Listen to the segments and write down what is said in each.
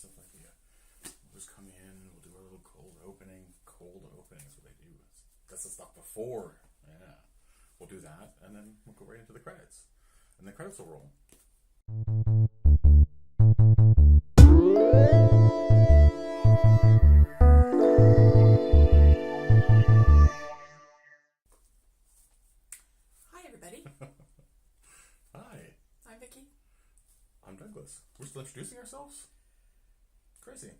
That's the idea. We'll just come in, we'll do our little cold opening. Cold opening is what they do. That's the stuff before. Yeah. We'll do that, and then we'll go right into the credits. And the credits will roll. Hi, everybody. Hi. I'm Vicky. I'm Douglas. We're still introducing ourselves? Crazy.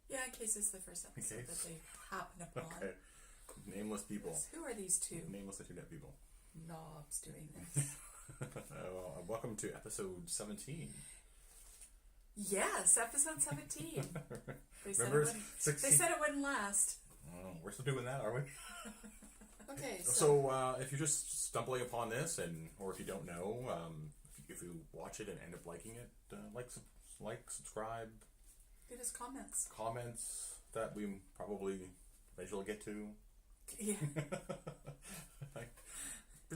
Yeah, in case it's the first episode that they happen upon. Okay. Nameless people. Yes, who are these two Nameless internet people. knobs doing this? Welcome to episode 17. Yes, episode 17. They said, Remember, they said it wouldn't last. Oh, we're still doing that, are we? Okay, So if you're just stumbling upon this, or if you don't know, if you watch it and end up liking it, like, subscribe, give us comments. Comments that we probably eventually get to. Yeah.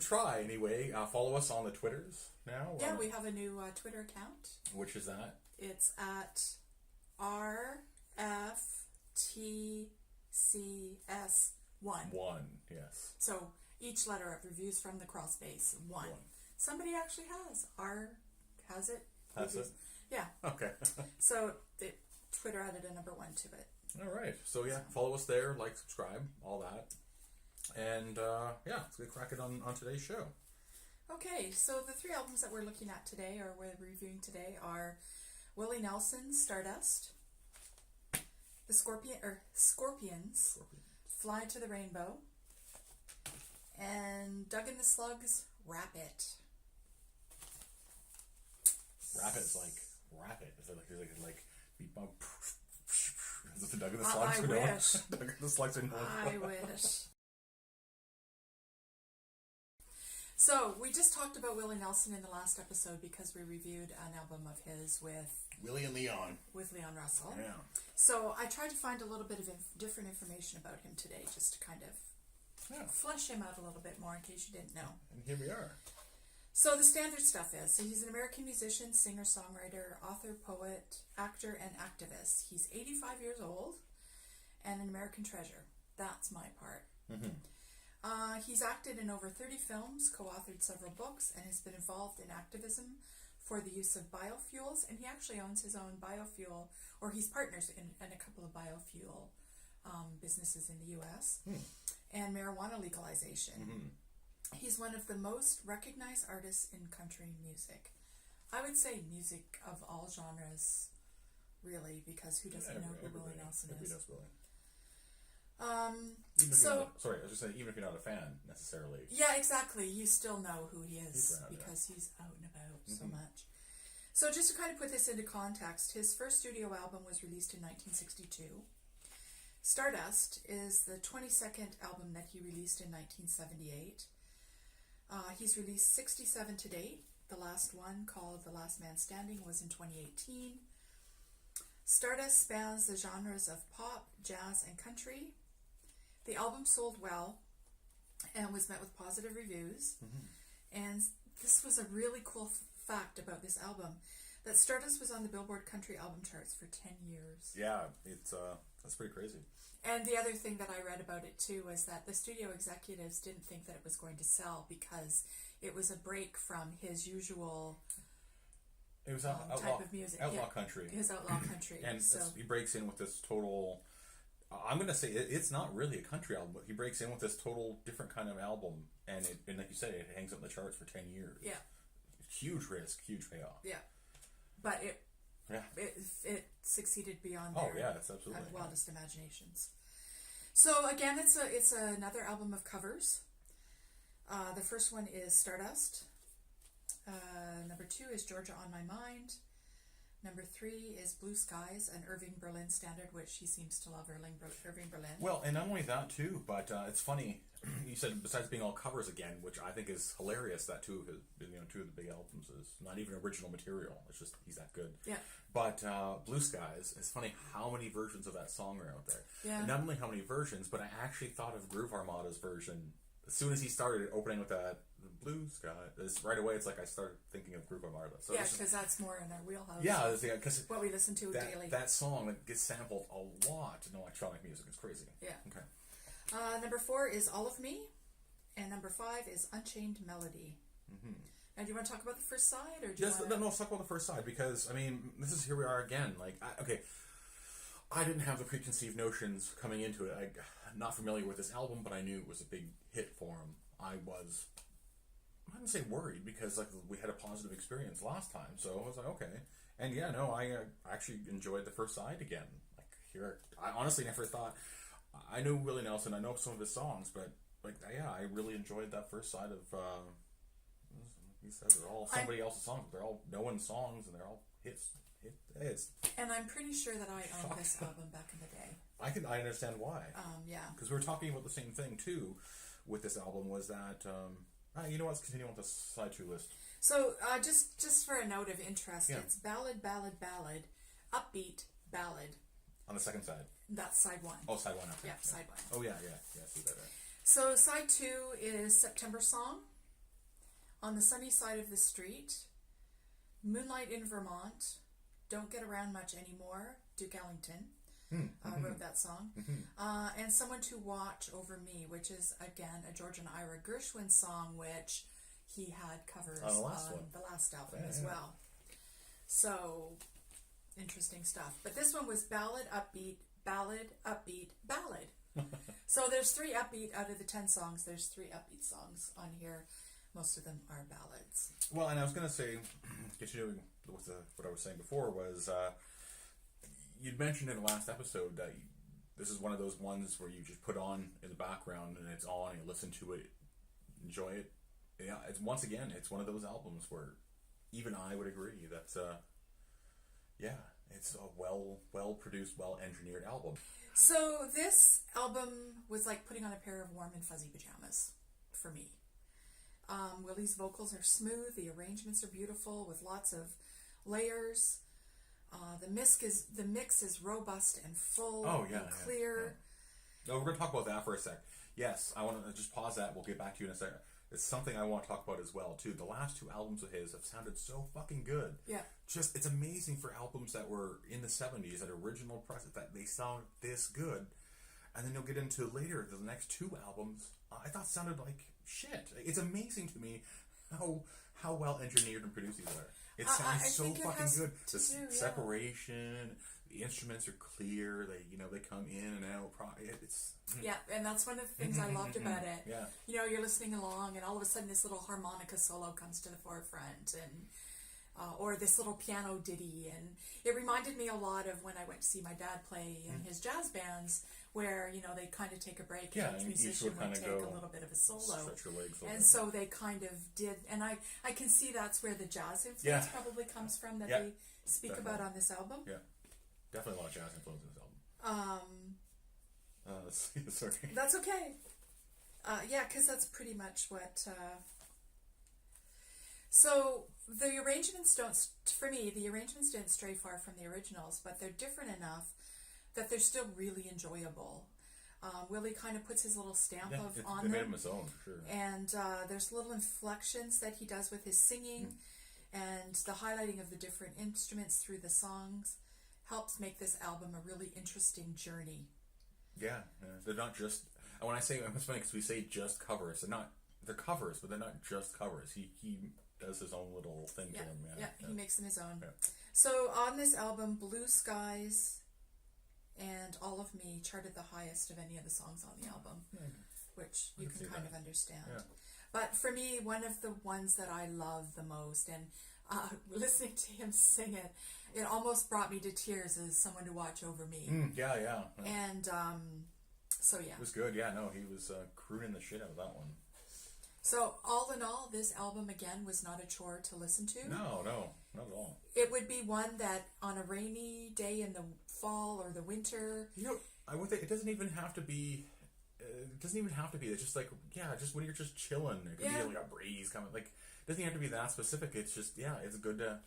Try anyway. Follow us on the Twitters now. Yeah, we have a new Twitter account. Which is that? It's at RFTCS1. One, yes. So each letter of reviews from the crawl space, one. Somebody actually has. Has it? Has it? Yeah. Okay. So Twitter added a number 1 to it. All right. So yeah, follow us there, like, subscribe, all that. And yeah, let's get cracking on today's show. Okay, so the 3 albums that we're looking at today, or we're reviewing today, are Willie Nelson, Stardust, the Scorpions, Fly to the Rainbow, and Doug and the Slugs, Rap It. Rap It's like rap it. Is it like beat bump? Is it the Doug and the Slugs? I wish. Doug and the Slugs are known. I wish. So, we just talked about Willie Nelson in the last episode because we reviewed an album of his with Willie and Leon. With Leon Russell. Yeah. So, I tried to find a little bit of different information about him today, just to kind of flesh him out a little bit more in case you didn't know. And here we are. So, the standard stuff is, so he's an American musician, singer, songwriter, author, poet, actor, and activist. He's 85 years old and an American treasure. That's my part. Mm-hmm. He's acted in over 30 films, co-authored several books, and has been involved in activism for the use of biofuels. And he actually owns his own biofuel, or he's partners in a couple of biofuel businesses in the U.S. And marijuana legalization. Mm-hmm. He's one of the most recognized artists in country music. I would say music of all genres, really, because who doesn't know who Willie Nelson is? Everybody knows Willie. Sorry, I was just saying, even if you're not a fan necessarily. Yeah, exactly. You still know who he is because he's out and about so much. So just to kind of put this into context, his first studio album was released in 1962. Stardust is the 22nd album that he released in 1978. He's released 67 to date. The last one, called The Last Man Standing, was in 2018. Stardust spans the genres of pop, jazz, and country. The album sold well and was met with positive reviews. Mm-hmm. And this was a really cool fact about this album, that Stardust was on the Billboard Country Album Charts for 10 years. Yeah, that's pretty crazy. And the other thing that I read about it too was that the studio executives didn't think that it was going to sell because it was a break from his usual type of music. Outlaw country. His outlaw country. And he breaks in with this total... I'm going to say it's not really a country album, but he breaks in with this total different kind of album, and like you said, it hangs up in the charts for 10 years. Yeah. Huge risk, huge payoff. Yeah. But it succeeded beyond it's absolutely wildest imaginations. So again, it's another album of covers. The first one is Stardust. Number 2 is Georgia on My Mind. Number 3 is Blue Skies, an Irving Berlin standard, which he seems to love Irving Berlin. Well, and not only that too, but it's funny. You said besides being all covers again, which I think is hilarious. That two of the big albums is not even original material. It's just he's that good. Yeah. But Blue Skies, it's funny how many versions of that song are out there. Yeah. And not only how many versions, but I actually thought of Groove Armada's version as soon as he started opening with blue sky. Right away, it's like I started thinking of Groove by Marla. So yeah, because that's more in our wheelhouse. Yeah, because what we listen to daily. That song that gets sampled a lot in electronic music. It's crazy. Yeah. Okay. Number 4 is All of Me, and number 5 is Unchained Melody. Mm-hmm. Now, do you want to talk about the first side, or do you want to... No, let's talk about the first side, because I mean, this is here we are again. Like, I didn't have the preconceived notions coming into it. I'm not familiar with this album, but I knew it was a big hit for him. I wouldn't say worried, because like we had a positive experience last time, so I was like, okay. And yeah, no, I actually enjoyed the first side again. Like here, I honestly never thought. I knew Willie Nelson, I know some of his songs, but like yeah, I really enjoyed that first side of. He said they're all somebody else's songs. They're all no one's songs, and they're all hits. And I'm pretty sure that I owned this album back in the day. I understand why. Yeah. Because we were talking about the same thing too with this album, was that you know what, let's continue on with the side 2 list. So just for a note of interest, it's ballad, ballad, ballad, upbeat, ballad. On the second side. That's side 1. Oh, side 1. Okay. Yeah, side 1. Oh yeah, see that. Right. So side 2 is September Song, On the Sunny Side of the Street, Moonlight in Vermont, Don't Get Around Much Anymore, Duke Ellington wrote that song, and Someone to Watch Over Me, which is, again, a George and Ira Gershwin song, which he had covers on the last album as well. So, interesting stuff. But this one was ballad, upbeat, ballad, upbeat, ballad. So there's 3 upbeat out of the 10 songs. There's 3 upbeat songs on here. Most of them are ballads. Well, and I was going to say, continuing with what I was saying before, was you'd mentioned in the last episode that this is one of those ones where you just put on in the background and it's on, and you listen to it, enjoy it. Yeah, it's one of those albums where even I would agree that it's a well produced, well engineered album. So this album was like putting on a pair of warm and fuzzy pajamas for me. Willie's vocals are smooth, the arrangements are beautiful with lots of layers. The mix is robust and full and clear. Yeah. No, we're going to talk about that for a sec. Yes, I want to just pause that. We'll get back to you in a second. It's something I want to talk about as well too. The last 2 albums of his have sounded so fucking good. Yeah. Just, it's amazing for albums that were in the 70s, that original press, that they sound this good. And then you'll get into later, the next 2 albums, I thought sounded like shit. It's amazing to me how well engineered and produced these are. It sounds so fucking good. The separation, the instruments are clear. They come in and out. Yeah, and that's one of the things I loved about it. Yeah. You're listening along, and all of a sudden this little harmonica solo comes to the forefront, and or this little piano ditty, and it reminded me a lot of when I went to see my dad play in his jazz bands, where they kind of take a break, and each musician would take a little bit of a solo, stretch your legs a little and bit. So they kind of did, and I can see that's where the jazz influence probably comes from that they speak about on this album. Yeah, definitely a lot of jazz influence in this album. Sorry. That's okay. Because that's pretty much what. So the arrangements didn't stray far from the originals, but they're different enough that they're still really enjoyable. Willie kind of puts his little stamp on them. They made him his own, for sure. And there's little inflections that he does with his singing, and the highlighting of the different instruments through the songs helps make this album a really interesting journey. Yeah. They're not just. And when I say, it's funny because we say just covers. They're covers, but they're not just covers. He does his own little thing to them. Yeah, he makes them his own. Yeah. So on this album, Blue Skies and All of Me charted the highest of any of the songs on the album, which you can kind of understand. Yeah. But for me, one of the ones that I love the most, and listening to him sing it, it almost brought me to tears, is Someone to Watch Over Me. Yeah. And so yeah. It was good, yeah, no, he was crooning the shit out of that one. So all in all, this album again was not a chore to listen to. No, not at all. It would be one that on a rainy day in the fall or the winter. I would think it doesn't even have to be. It's just like just when you're just chilling, it could be like a breeze coming. Like it doesn't have to be that specific. It's just it's good to.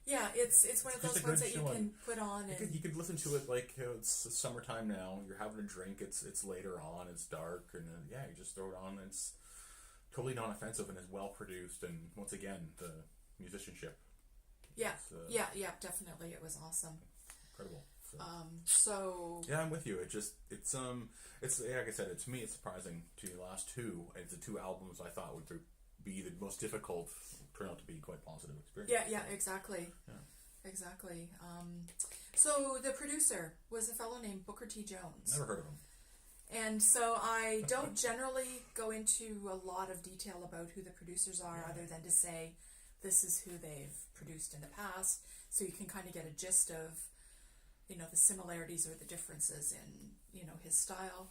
Yeah, it's one of those ones that you can put on, and you could listen to it like it's summertime now. You're having a drink. It's later on. It's dark, and you just throw it on. It's totally non-offensive and is well produced, and once again the musicianship. Yeah, definitely, it was awesome. Incredible. So yeah, I'm with you. It's like I said, to me it's surprising to the last two. It's the two albums I thought would be the most difficult, turn out to be quite positive experience. Yeah, exactly. Yeah. Exactly. So the producer was a fellow named Booker T. Jones. Never heard of him. And so I don't generally go into a lot of detail about who the producers are, other than to say this is who they've produced in the past, so you can kind of get a gist of, you know, the similarities or the differences in, you know, his style.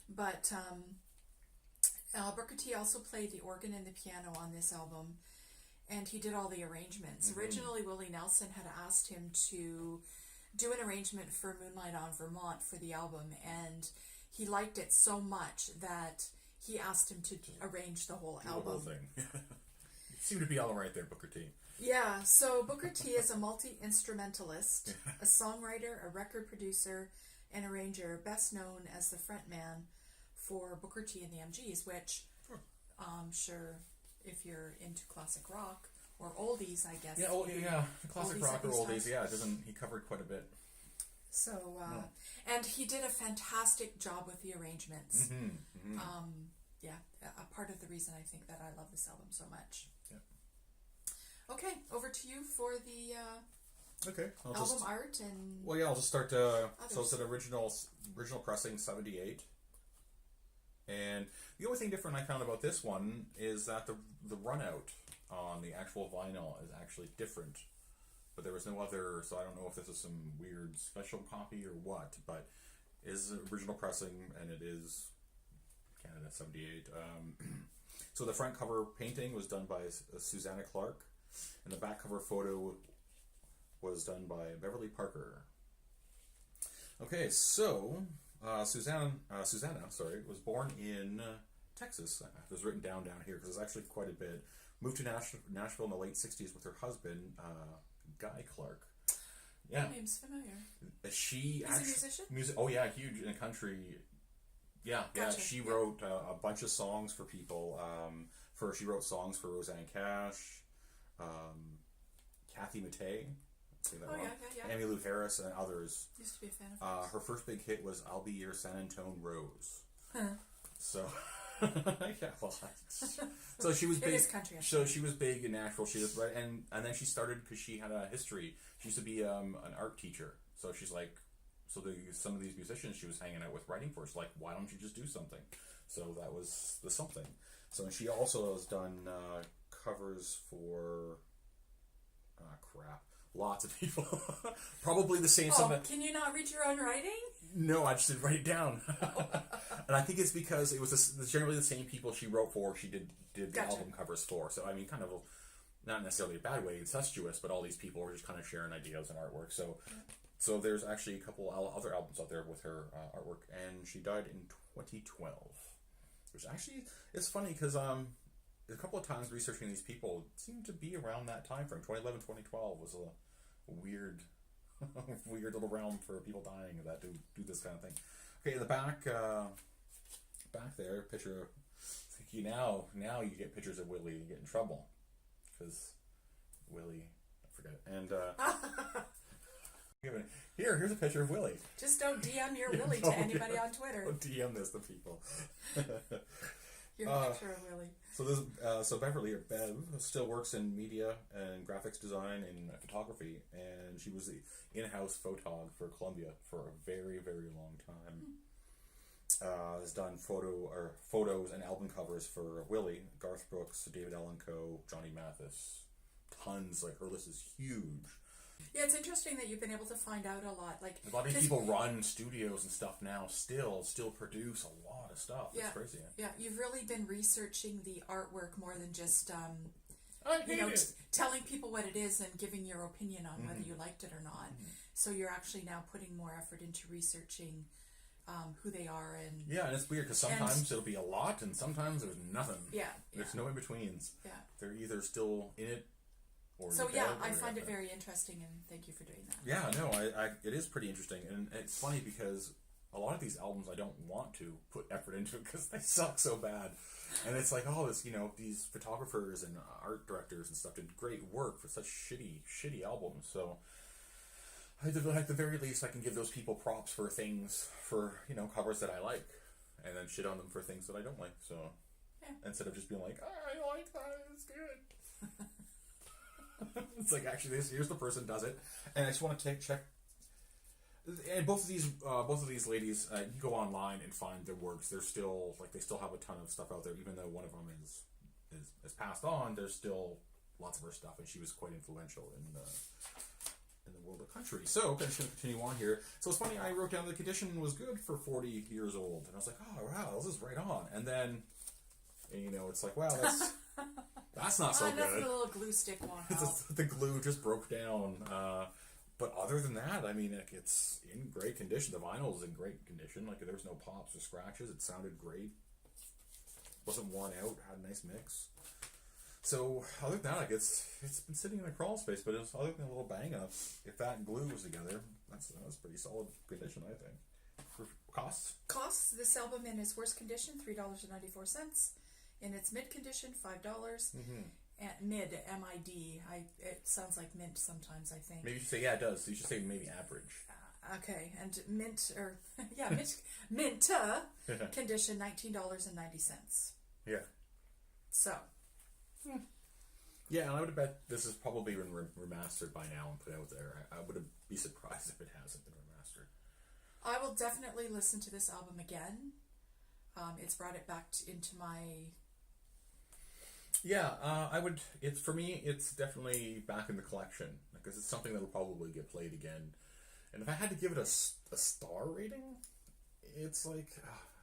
But Booker T also played the organ and the piano on this album, and he did all the arrangements. Mm-hmm. Originally, Willie Nelson had asked him to do an arrangement for Moonlight on Vermont for the album, and he liked it so much that he asked him to arrange the whole album. The whole thing. You seem to be all right there, Booker T. Yeah, so Booker T is a multi-instrumentalist, a songwriter, a record producer, and arranger, best known as the frontman for Booker T and the MGs, which I'm sure if you're into classic rock or oldies, I guess. Yeah, classic rock or oldies. Yeah, he covered quite a bit. So, and he did a fantastic job with the arrangements. Mm-hmm, mm-hmm. A part of the reason I think that I love this album so much. Yeah. Okay, over to you for the album art and. Well, yeah, I'll just start. So it's an original pressing, 78. And the only thing different I found about this one is that the run out on the actual vinyl is actually different. But there was no other, so I don't know if this is some weird special copy or what, but it is an original pressing, and it is Canada 78. So the front cover painting was done by Susanna Clark, and the back cover photo was done by Beverly Parker. Okay, so Susanna, was born in Texas. It was written down here because it's actually quite a bit. Moved to Nashville in the late 60s with her husband, Guy Clark. Yeah. That name's familiar. He's a musician? Oh yeah, huge in country. Yeah, gotcha. She wrote a bunch of songs for people. She wrote songs for Rosanne Cash, Kathy Mattea. Yeah. Emmylou Harris and others. Used to be a fan of hers. Her first big hit was "I'll Be Your San Antone Rose." So, so she was big. It is country. So she was big in Nashville. She was right, and then she started because she had a history. She used to be an art teacher. So she's like, some of these musicians she was hanging out with writing for. She's like, why don't you just do something? So that was the something. So she also has done covers for lots of people. Probably the same. Can you not read your own writing? No, I just didn't write it down. And I think it's because it was generally the same people she wrote for. She did the album covers for. So I mean, kind of not necessarily a bad way, incestuous, but all these people were just kind of sharing ideas and artwork. So there's actually a couple other albums out there with her artwork, and she died in 2012. Which actually is funny because a couple of times researching these people, it seemed to be around that time frame. 2011, 2012 was a weird little realm for people dying that do this kind of thing. Okay, in the back there, picture. Now you get pictures of Willie, you get in trouble because Willie, I forget it. And here's a picture of Willie. Just don't DM your Willie to anybody on Twitter. Don't DM this to people. Your picture of Willie. So Beverly, or Bev, still works in media and graphics design and photography, and she was the in-house photog for Columbia for a very, very long time. Has done photos and album covers for Willie, Garth Brooks, David Allan Coe, Johnny Mathis. Tons, like her list is huge. Yeah, it's interesting that you've been able to find out a lot. Like a lot of people run studios and stuff now. Still produce a lot of stuff. It's crazy. Yeah, you've really been researching the artwork more than just telling people what it is and giving your opinion on whether you liked it or not. Mm-hmm. So you're actually now putting more effort into researching who they are and it's weird because sometimes it'll be a lot and sometimes there's nothing. There's no in betweens. They're either still in it. I find it very interesting, and thank you for doing that. Yeah, no, it is pretty interesting, and it's funny because a lot of these albums I don't want to put effort into it because they suck so bad. And it's like, oh, this, these photographers and art directors and stuff did great work for such shitty albums. So at the very least, I can give those people props for things, for, covers that I like, and then shit on them for things that I don't like. So instead of just being like, oh, I like that, it's good. It's like, actually, here's the person does it. And I just want to check. And both of these ladies, you go online and find their works. They're still, they still have a ton of stuff out there, even though one of them is passed on. There's still lots of her stuff, and she was quite influential in the world of country. So I'm just going to continue on here. So it's funny, I wrote down the condition was good for 40 years old, and I was like, oh wow, this is right on. And then, it's like, wow, that's not so good. That's the little glue stick one. The glue just broke down. But other than that, I mean, it's in great condition. The vinyl is in great condition. There was no pops or scratches. It sounded great. Wasn't worn out. Had a nice mix. So other than that, it's been sitting in a crawl space. But it's other than a little bang up. If that glue was together, that's pretty solid condition, I think. For costs. This album in its worst condition, $3.94. In its mid condition, $5. Mm-hmm. Mid, M-I-D. It sounds like mint sometimes, I think. Maybe you should say, it does. You should say maybe average. Okay, and mint condition, $19.90. Yeah. So. Yeah, and I would have bet this has probably been remastered by now and put out there. I would be surprised if it hasn't been remastered. I will definitely listen to this album again. It's brought it back into my... Yeah, I would. For me, it's definitely back in the collection because it's something that'll probably get played again. And if I had to give it a star rating, it's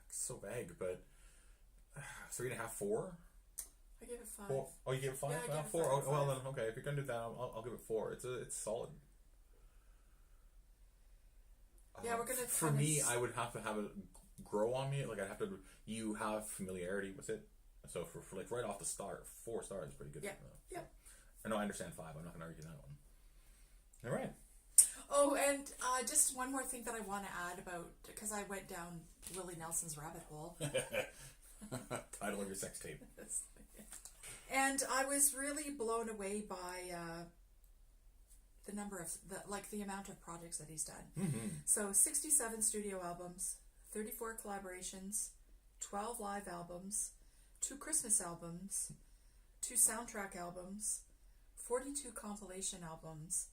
so vague, but 3.5, 4. I give it 5. 4. Oh, you give it 5? Yeah, I give it 4. 5. Oh, well then, okay. If you're gonna do that, I'll give it 4. It's solid. Yeah, we're gonna. For me, I would have to have it grow on me. I'd have to. You have familiarity with it. So for right off the start, 4 stars is pretty good. Yeah. Yeah. I know I understand 5. I'm not going to argue that one. All right. Oh, and just one more thing that I want to add about, because I went down Willie Nelson's rabbit hole. Title of your sex tape. And I was really blown away by the number of the amount of projects that he's done. Mm-hmm. So 67 studio albums, 34 collaborations, 12 live albums, 2 Christmas albums, 2 soundtrack albums, 42 compilation albums,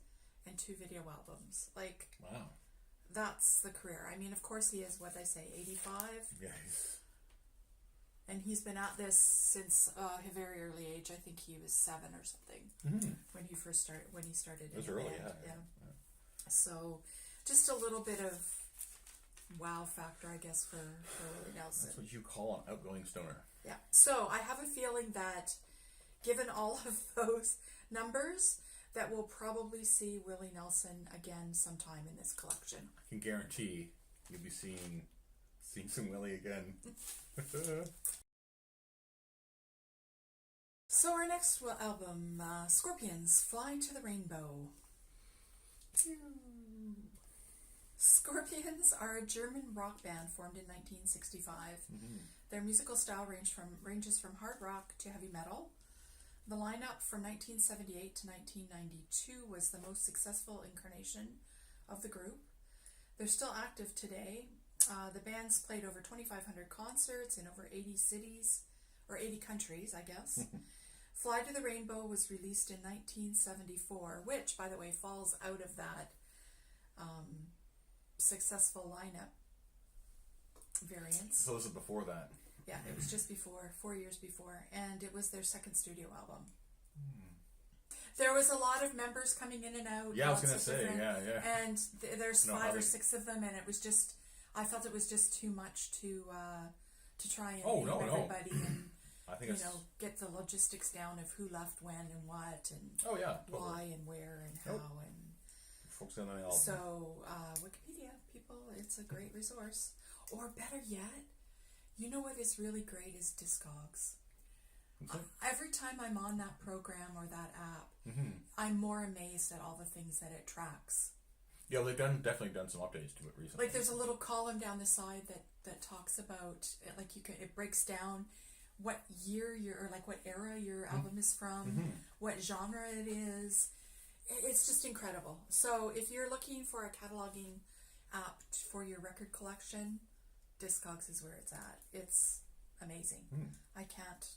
and 2 video albums. Wow. That's the career. I mean, of course he is, 85? Yeah. And he's been at this since a very early age. I think he was 7 or something when he started. It was early, yeah. So, just a little bit of wow factor, I guess, for Willie Nelson. That's what you call an outgoing stoner. Yeah. So I have a feeling that, given all of those numbers, that we'll probably see Willie Nelson again sometime in this collection. I can guarantee you'll be seeing some Willie again. So our next album, Scorpions, Fly to the Rainbow. Scorpions are a German rock band formed in 1965. Mm-hmm. Their musical style ranges from hard rock to heavy metal. The lineup from 1978 to 1992 was the most successful incarnation of the group. They're still active today. The band's played over 2,500 concerts in over 80 cities, or 80 countries, I guess. Fly to the Rainbow was released in 1974, which, by the way, falls out of that successful lineup variants. So this is before that. Yeah, it was just before, 4 years before, and it was their second studio album. There was a lot of members coming in and out. Yeah, I was going to say, yeah. And there's 5 or 6 of them, and it was just, I felt it was just too much to try and name everybody and I think get the logistics down of who left when and what and why and where and how and focus on the album. So Wikipedia, people, it's a great resource. Or better yet, you know what is really great is Discogs. Every time I'm on that program or that app, I'm more amazed at all the things that it tracks. Yeah, they've definitely done some updates to it recently. Like there's a little column down the side that talks about like it breaks down what year or like what era your album is from, what genre it is. It's just incredible. So if you're looking for a cataloging app for your record collection, Discogs is where it's at. It's amazing. I can't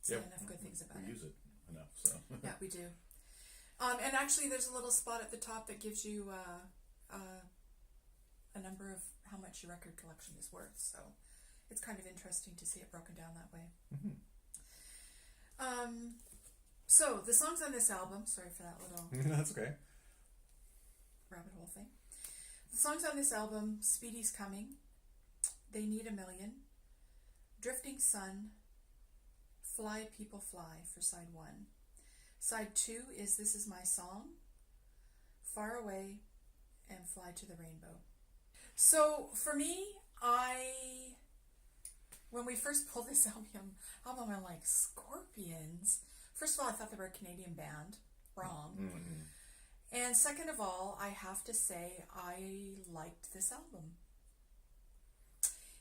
say enough good things about it. We use it enough, so. Yeah, we do. And actually there's a little spot at the top that gives you a number of how much your record collection is worth. So it's kind of interesting to see it broken down that way. So the songs on this album, sorry for that little That's okay. rabbit hole thing. The songs on this album: Speedy's Coming, They Need a Million, Drifting Sun, Fly People Fly for side 1. Side 2 is This Is My Song, Far Away, and Fly to the Rainbow. So for me, when we first pulled this album, I'm like, Scorpions? First of all, I thought they were a Canadian band. Wrong. And second of all, I have to say I liked this album.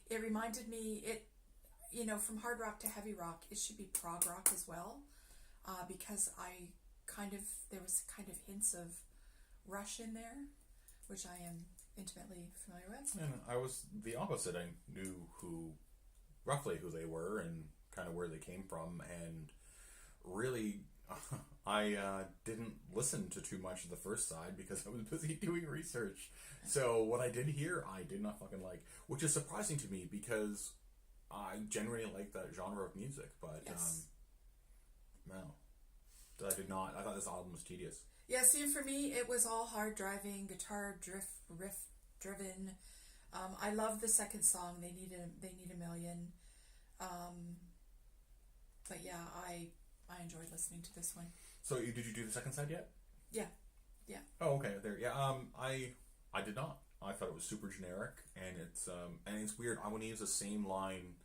It reminded me, from hard rock to heavy rock, it should be prog rock as well, because there was kind of hints of Rush in there, which I am intimately familiar with. And I was the opposite. I knew roughly who they were and kind of where they came from, and really I didn't listen to too much of the first side because I was busy doing research. So what I did hear, I did not fucking like, which is surprising to me because I generally like that genre of music, but yes. No, I did not. I thought this album was tedious. Yeah, see, for me, it was all hard driving, guitar riff driven. I love the second song, They Need a Million. But yeah, I enjoyed listening to this one. So did you do the second side yet? Yeah. Oh, okay. There. Yeah. I did not. I thought it was super generic, and it's weird. I want to use the same line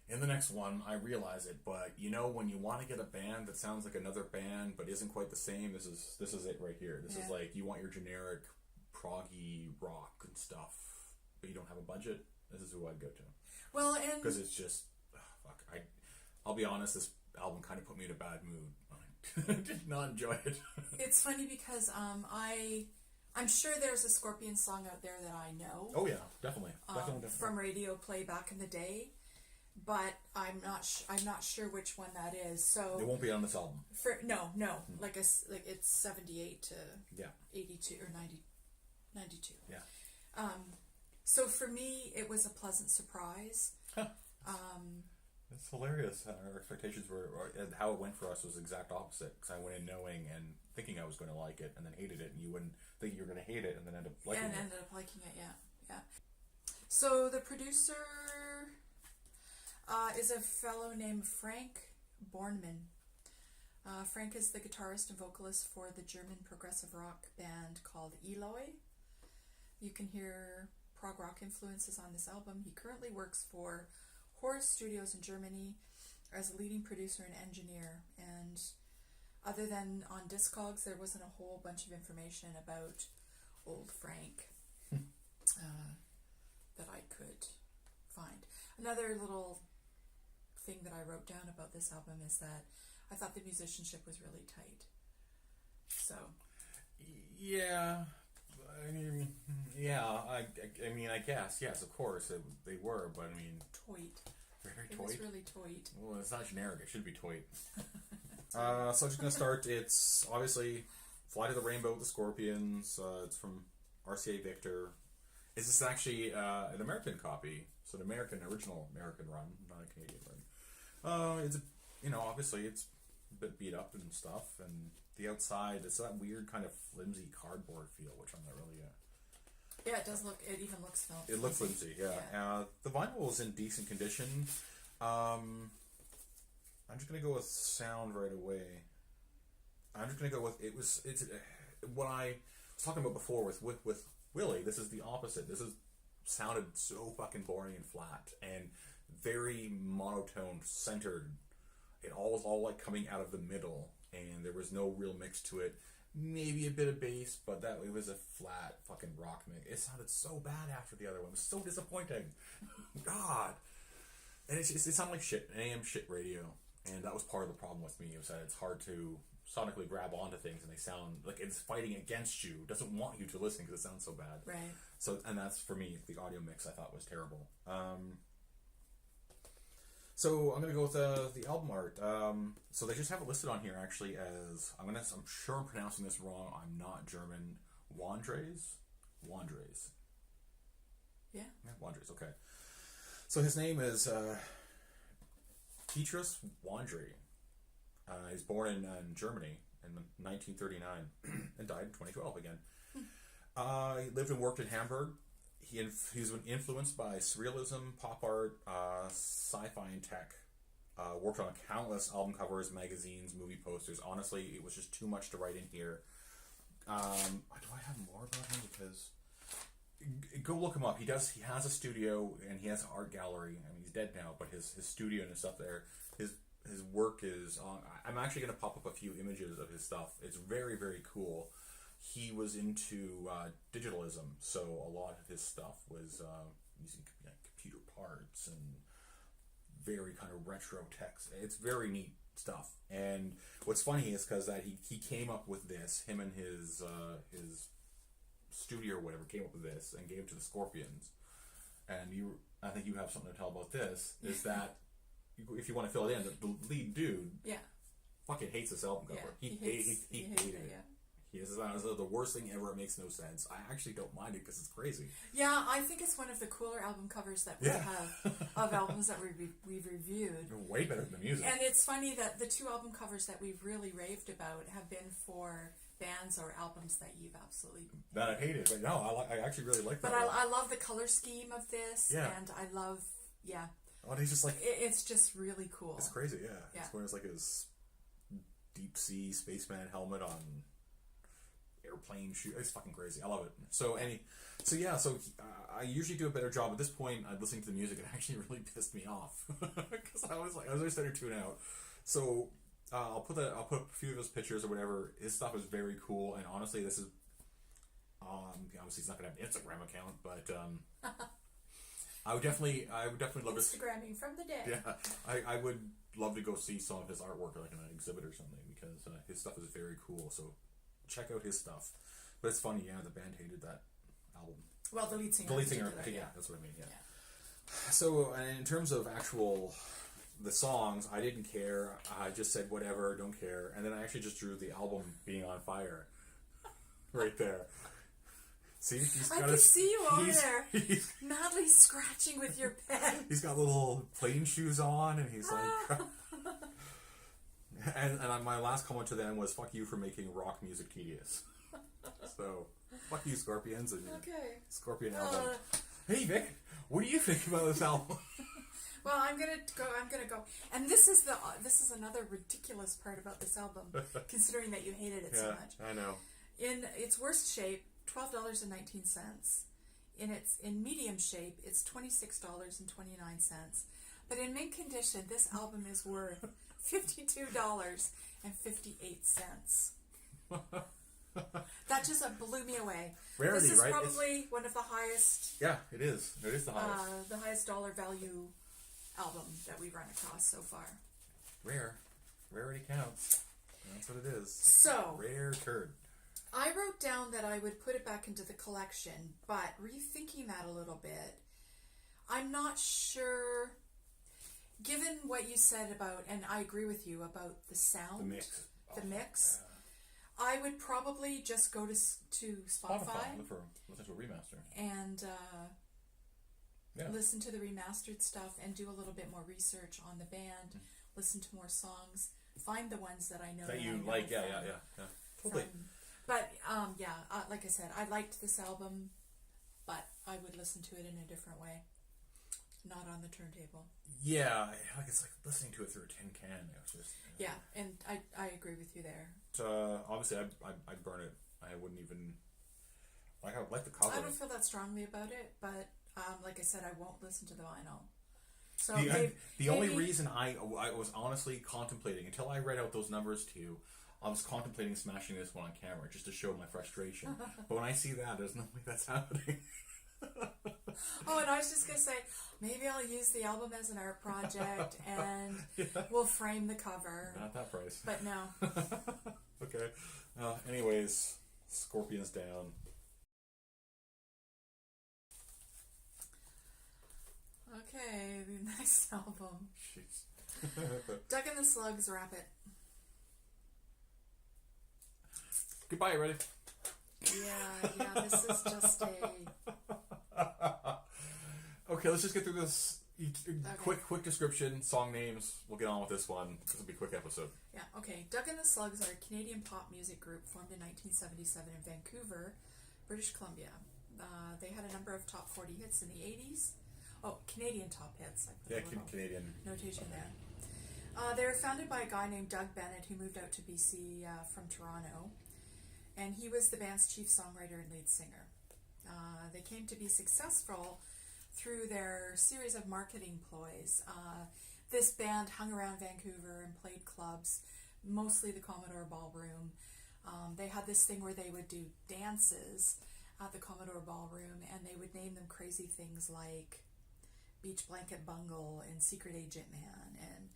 in the next one. I realize it, but when you want to get a band that sounds like another band but isn't quite the same, this is it right here. This is like, you want your generic proggy rock and stuff, but you don't have a budget. This is who I'd go to. Well, and because it's just fuck. I'll be honest. This album kind of put me in a bad mood. I did not enjoy it. It's funny because I'm sure there's a Scorpions song out there that I know. Oh yeah, definitely. From radio play back in the day, but I'm not sure which one that is. So it won't be on this album. No, like it's 78 to 82 or 92. Yeah. So for me, it was a pleasant surprise. Huh. It's hilarious. Our expectations and how it went for us was the exact opposite. Because I went in knowing and thinking I was going to like it, and then hated it, and you wouldn't think you were going to hate it, and then end up liking it. And ended up liking it. Yeah. So the producer is a fellow named Frank Bornman. Frank is the guitarist and vocalist for the German progressive rock band called Eloy. You can hear prog rock influences on this album. He currently works for Horus Studios in Germany as a leading producer and engineer. And other than on Discogs, there wasn't a whole bunch of information about old Frank that I could find. Another little thing that I wrote down about this album is that I thought the musicianship was really tight. So. Yeah. I mean, I guess, yes, of course, they were, but I mean... Toit. Very toit? It was really toit. Well, it's not generic, it should be toit. So I'm just going to start. It's obviously Fly to the Rainbow with the Scorpions. It's from RCA Victor. Is this actually an American copy? So an original American run, not a Canadian run. It's obviously it's a bit beat up and stuff, and the outside, it's that weird kind of flimsy cardboard feel, which I'm not really Yeah, it does look. It even looks flimsy. It looks flimsy, yeah. The vinyl is in decent condition. I'm just gonna go with sound right away. I'm just gonna go with it's what I was talking about before with Willie. This is the opposite. This is sounded so fucking boring and flat and very monotone, centered. It all was all like coming out of the middle, and there was no real mix to it. maybe a bit of bass, but it was a flat fucking rock mix. It sounded so bad after the other one. It was so disappointing. God. And it sounded like shit, AM shit radio. And that was part of the problem with me, was that it's hard to sonically grab onto things, and they sound like it's fighting against you. It doesn't want you to listen because it sounds so bad. Right. So, and that's, for me, the audio mix I thought was terrible. So I'm gonna go with the album art. So they just have it listed on here actually as I'm sure I'm pronouncing this wrong. I'm not German. Wandres. Yeah. Wandres. Okay. So his name is Petrus Wandre. He's born in Germany in 1939 and died in 2012 again. He lived and worked in Hamburg. He's been influenced by surrealism, pop art, sci-fi, and tech. Worked on countless album covers, magazines, movie posters. Honestly, it was just too much to write in here. Do I have more about him? Because go look him up. He has a studio and he has an art gallery. I mean, he's dead now, but his studio and his stuff there. His work is on. I'm actually going to pop up a few images of his stuff. It's very, very cool. He was into digitalism, so a lot of his stuff was using computer parts and very kind of retro text. It's very neat stuff. And what's funny is because that he came up with this. Him and his studio or whatever came up with this and gave it to the Scorpions. And I think you have something to tell about this. Is that if you want to fill it in, the lead dude, fucking hates this album cover. He hated it. Yeah. He says that was the worst thing ever. It makes no sense. I actually don't mind it because it's crazy. Yeah, I think it's one of the cooler album covers that we have of albums that we've reviewed. They're way better than the music. And it's funny that the two album covers that we've really raved about have been for bands or albums that you've absolutely that I hated. But no, I actually really like that. But I love the color scheme of this, and I love Oh, and he's just like it's just really cool. It's crazy, yeah. He's wearing like his deep sea spaceman helmet on airplane shoe. It's fucking crazy. I love it. So I usually do a better job at this point. Listening to the music, it actually really pissed me off because I was already starting to tune out. So I'll put a few of his pictures or whatever. His stuff is very cool, and honestly, this is obviously he's not gonna have an Instagram account, but I would definitely love to Instagramming from the dead. Yeah, I would love to go see some of his artwork, like in an exhibit or something, because his stuff is very cool. So check out his stuff. But it's funny, the band hated that album. Well, the lead singer. That's what I mean. Yeah. So, in terms of the songs, I didn't care. I just said whatever, don't care, and then I actually just drew the album being on fire, right there. See, I can see you over there, madly scratching with your pen. He's got little plane shoes on, and he's like. And my last comment to them was, "Fuck you for making rock music tedious." So, fuck you, Scorpions, and Scorpion album. Hey, Vic, what do you think about this album? Well, I'm gonna go, and this is another ridiculous part about this album, considering that you hated it so much. I know. In its worst shape, $12.19. In medium shape, it's $26.29. But in mint condition, this album is worth $52.58. That just blew me away. Rarity, this is right? probably one of the highest. Yeah, it is. It is the highest. The highest dollar value album that we've run across so far. Rarity counts. That's what it is. So rare turd. I wrote down that I would put it back into the collection, but rethinking that a little bit, I'm not sure. Given what you said about, and I agree with you about the sound, the mix, I would probably just go to Spotify. Listen to a remaster, and listen to the remastered stuff, and do a little bit more research on the band. Listen to more songs, find the ones that I know that you like. Yeah, totally. But like I said, I liked this album, but I would listen to it in a different way. Not on the turntable. Yeah, it's like listening to it through a tin can. It was just, and I agree with you there. Obviously, I'd burn it. I wouldn't even I like the cover. I don't feel that strongly about it, but like I said, I won't listen to the vinyl. So the only reason I was honestly contemplating until I read out those numbers to you, I was contemplating smashing this one on camera just to show my frustration. But when I see that, there's no way that's happening. Oh, and I was just going to say, maybe I'll use the album as an art project and we'll frame the cover. Not that price. But no. Okay. Anyways, Scorpions down. Okay, the next album. Jeez. Doug and the Slugs, Wrap It. Goodbye, everybody. Yeah, this is just a... Okay, let's just get through this. Quick description, song names. We'll get on with this one. This will be a quick episode. Yeah, okay. Doug and the Slugs are a Canadian pop music group formed in 1977 in Vancouver, British Columbia. They had a number of top 40 hits in the 80s. Oh, Canadian top hits. Yeah, Canadian. Notation there. They were founded by a guy named Doug Bennett who moved out to BC from Toronto. And he was the band's chief songwriter and lead singer. They came to be successful through their series of marketing ploys. This band hung around Vancouver and played clubs, mostly the Commodore Ballroom. They had this thing where they would do dances at the Commodore Ballroom, and they would name them crazy things like Beach Blanket Bungle and Secret Agent Man, and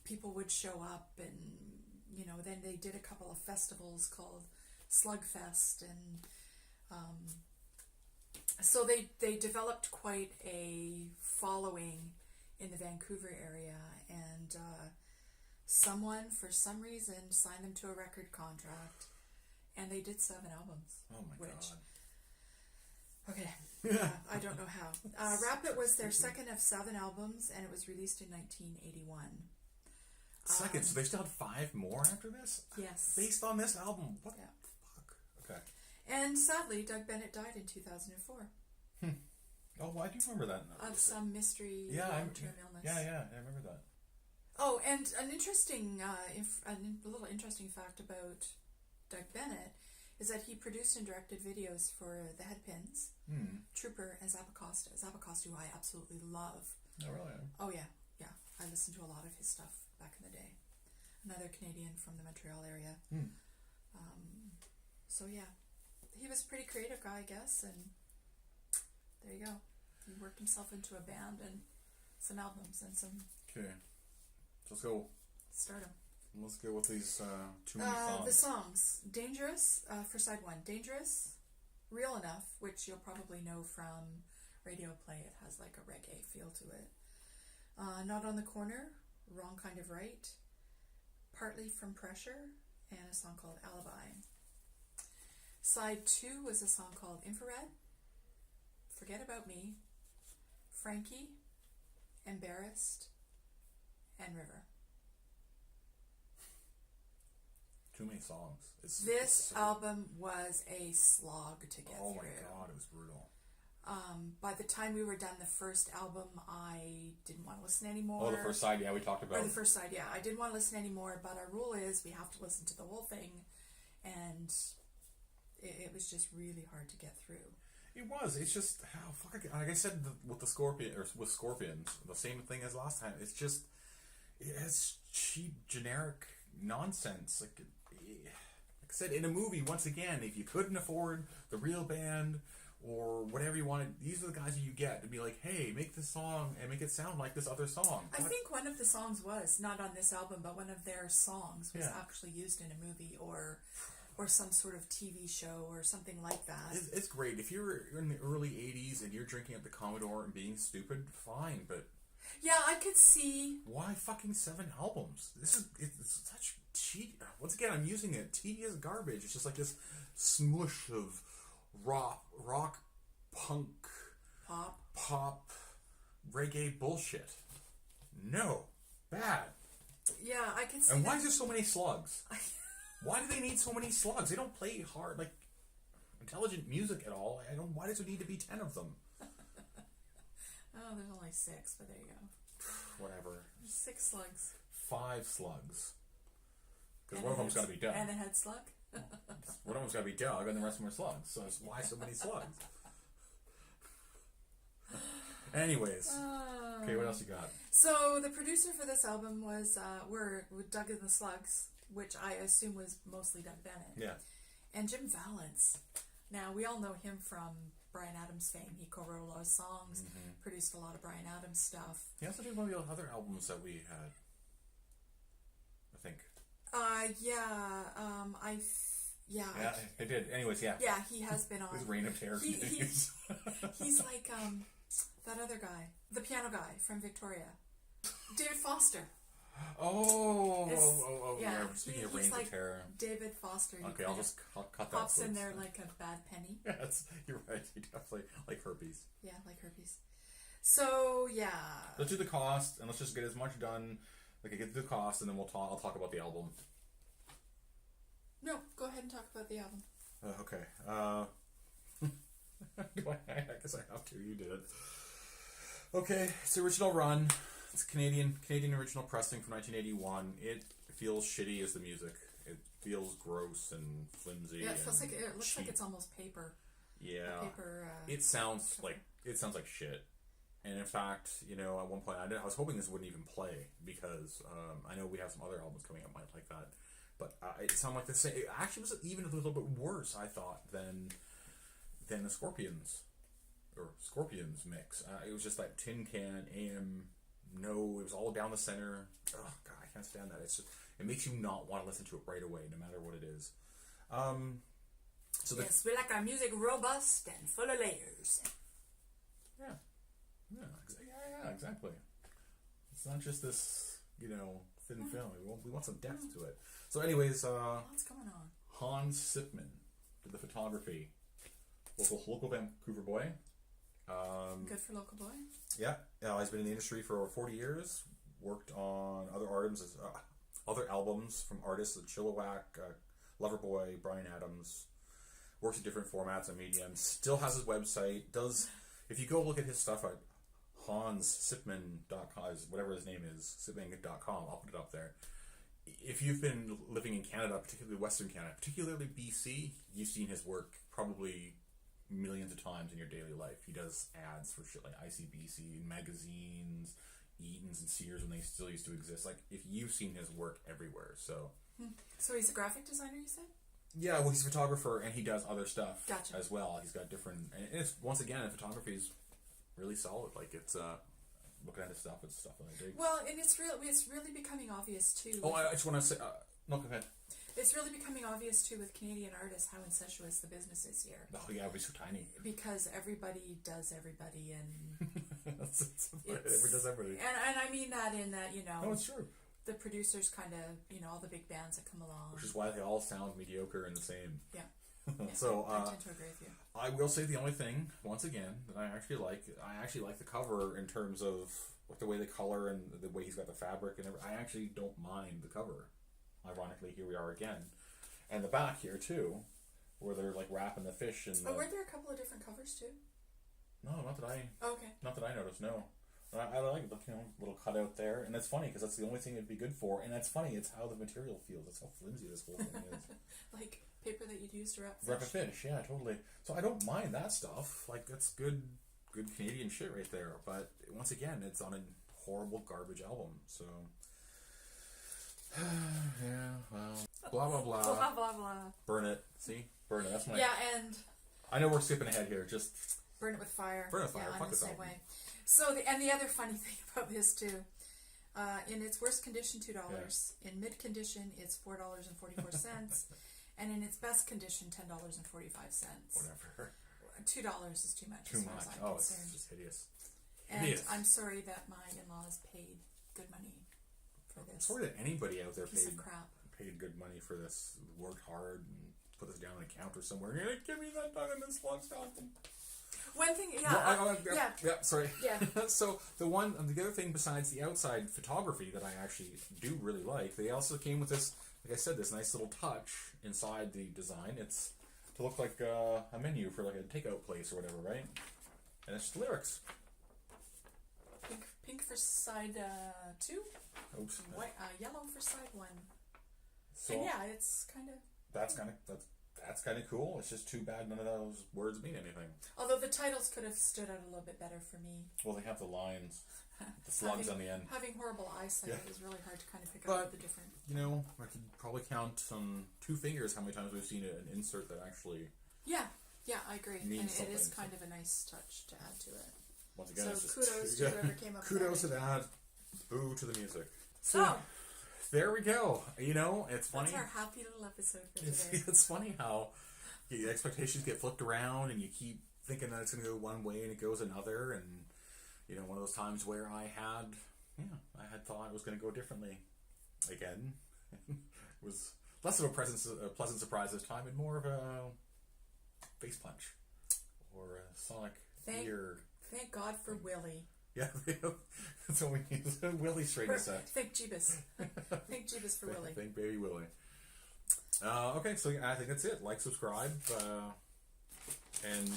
people would show up, and then they did a couple of festivals called Slugfest, and so they developed quite a following in the Vancouver area, and someone, for some reason, signed them to a record contract, and they did 7 albums. Oh my god. Okay, I don't know how. Wrap It was their second of 7 albums, and it was released in 1981. Second, so they still had 5 more after this? Yes. Based on this album? What Yeah. the fuck? Okay. And sadly, Doug Bennett died in 2004. Oh, well, I do remember that. Of some mystery long-term illness. Yeah, I remember that. Oh, and an interesting, a little interesting fact about Doug Bennett is that he produced and directed videos for the Headpins, Trooper, and Zappacosta. Zappacosta, who I absolutely love. Oh, really? Oh, yeah. I listened to a lot of his stuff back in the day. Another Canadian from the Montreal area. So, yeah. He was a pretty creative guy, I guess, and there you go. He worked himself into a band and some albums and some... Okay. So let's go. Stardom. Let's go with these 2 minute songs. The songs. Dangerous, for side 1. Dangerous, Real Enough, which you'll probably know from radio play. It has like a reggae feel to it. Not on the Corner, Wrong Kind of Right, Partly from Pressure, and a song called Alibi. Side 2 was a song called Infrared, Forget About Me, Frankie, Embarrassed, and River. Too many songs. This album was a slog to get through. Oh my god, it was brutal. By the time we were done the first album, I didn't want to listen anymore. Oh, the first side, yeah, we talked about. Or the first side, yeah. I didn't want to listen anymore, but our rule is we have to listen to the whole thing, and it was just really hard to get through. It was. It's just how like I said with the Scorpions, the same thing as last time. It's just it's cheap, generic nonsense. Like I said, in a movie, once again, if you couldn't afford the real band or whatever you wanted, these are the guys that you get to be like, hey, make this song and make it sound like this other song. I think one of the songs was, not on this album, but one of their songs was actually used in a movie or some sort of TV show or something like that. It's great. If you're in the early 80s and you're drinking at the Commodore and being stupid, fine, but... Yeah, I could see... Why fucking 7 albums? It's such cheat. Once again, I'm using it. Tedious garbage. It's just like this smush of rock, punk, pop, reggae bullshit. No. Bad. Yeah, I could see. And why is there so many slugs? Why do they need so many slugs? They don't play hard, like, intelligent music at all. Why does there need to be 10 of them? Oh, there's only 6, but there you go. Whatever. 6 slugs. 5 slugs. Because one of them's got to be Doug. And a head slug? One of them's got to be Doug, and the rest of them are slugs. So why so many slugs? Anyways. Okay, what else you got? So the producer for this album was were Doug and the Slugs. which I assume was mostly Doug Bennett. Yeah. And Jim Valance. Now, we all know him from Bryan Adams fame. He co-wrote a lot of songs, produced a lot of Bryan Adams stuff. He also did one of the other albums that we had, I think. Yeah, I did. Anyways, yeah. Yeah, he has been on. His reign of terror continues. He's like that other guy, the piano guy from Victoria, David Foster. Yeah. Speaking of reign of terror, David Foster. Okay, I'll just cut that. Pops in there like a bad penny. Yes, you're right. He definitely like herpes. Yeah, like herpes. So yeah. Let's do the cost, and let's just get as much done. Like, get the cost, and then I'll talk about the album. No, go ahead and talk about the album. Okay. I guess I have to. You did it. Okay, it's the original run. It's Canadian original pressing from 1981. It feels shitty as the music. It feels gross and flimsy. Yeah, it looks cheap. like it's almost paper. Yeah. Paper. It sounds like shit. And in fact, at one point I was hoping this wouldn't even play because I know we have some other albums coming up might like that. But it sounded like the same. It actually was even a little bit worse, I thought, than the Scorpions mix. It was just like tin can AM. No, it was all down the center. Oh God, I can't stand that. It makes you not want to listen to it right away, no matter what it is. Yes, we like our music robust and full of layers. Yeah, exactly. It's not just this, thin film. We want some depth to it. So, anyways, what's going on? Hans Sipman did the photography. Local Vancouver boy. Good for local boy. Yeah, he's been in the industry for over 40 years. Worked on other albums from artists like Chilliwack, Loverboy, Bryan Adams. Works in different formats and mediums. Still has his website. If you go look at his stuff at HansSipman.com, whatever his name is, Sipman.com, I'll put it up there. If you've been living in Canada, particularly Western Canada, particularly BC, you've seen his work probably millions of times in your daily life. He does ads for shit like ICBC, magazines, Eaton's and Sears when they still used to exist. Like, if you've seen his work everywhere, so. So he's a graphic designer, you said? Yeah, well, he's a photographer and he does other stuff as well. He's got different, and it's, once again, photography is really solid. Like, it's, looking at his stuff, it's stuff that I dig. Well, and it's really becoming obvious too. Oh, I just want to say, no, go ahead. It's really becoming obvious too with Canadian artists how incestuous the business is here. Oh yeah, we're so tiny. Because everybody does everybody, and everybody does everybody. And I mean that in that No, it's true. The producers kind of all the big bands that come along, which is why they all sound mediocre and the same. Yeah. So I tend to agree with you. I will say the only thing, once again, that I actually like the cover in terms of like the way the color and the way he's got the fabric and everything. I actually don't mind the cover. Ironically, here we are again, and the back here too, where they're like wrapping the fish and. Were there a couple of different covers too? No, not that I. Oh, okay. Not that I noticed. No, I like the little cutout there, and it's funny because that's the only thing it'd be good for, and that's funny. It's how the material feels. That's how flimsy this whole thing is. Like paper that you'd use to wrap fish. Wrap a fish, yeah, totally. So I don't mind that stuff. Like, that's good Canadian shit right there. But once again, it's on a horrible garbage album. So. Yeah, well, blah blah blah. Blah blah blah. Burn it. See, burn it. That's my. Yeah, and. I know we're skipping ahead here. Just burn it with fire. Burn it with fire. Yeah, Fuck I'm the this same album. way. So the other funny thing about this too, in its worst condition $2, in mid condition it's $4.44, and in its best condition $10.45. Whatever. $2 is too much. Too as much. far as I'm Oh, concerned. it's just hideous. And hideous. I'm sorry that my in-laws paid good money for this. I'm sorry that anybody out there piece of crap. paid good money for this, worked hard, and put this down on a counter somewhere. You're like, give me that done in this Slugs album. One thing, sorry. Yeah. So the other thing besides the outside photography that I actually do really like, they also came with this, like I said, this nice little touch inside the design. It's to look like a menu for like a takeout place or whatever, right? And it's just lyrics. Pink for side 2. Oops. White, yellow for side 1. So and yeah, it's kind of. That's that's kind of cool. It's just too bad none of those words mean anything. Although the titles could have stood out a little bit better for me. Well, they have the lines, the slugs on the end. Having horrible eyesight, Yeah. it was really hard to kind of pick But, out the different. You know, I could probably count on 2 fingers how many times we've seen an insert that actually. Yeah, I agree. And Means it is something, kind of a nice touch to add to it. Once again, So it's just kudos to whoever came up with kudos to that. that. Boo to the music. So, there we go. You know, it's funny. that's our happy little episode for today. It's funny how the expectations get flipped around, and you keep thinking that it's going to go one way and it goes another. And you know, one of those times where I had thought it was going to go differently. Again, it was less of a pleasant surprise this time, and more of a face punch or a sonic ear. Thank God for Willie. Yeah, that's what we need. Willie straighten us out. Thank Jeebus. Thank Jeebus for Willie. Thank baby Willie. Okay, so I think that's it. Like, subscribe, and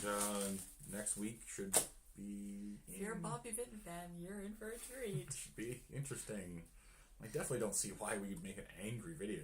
next week should be. If you're a Bobby Vinton fan, you're in for a treat. It should be interesting. I definitely don't see why we would make an angry video.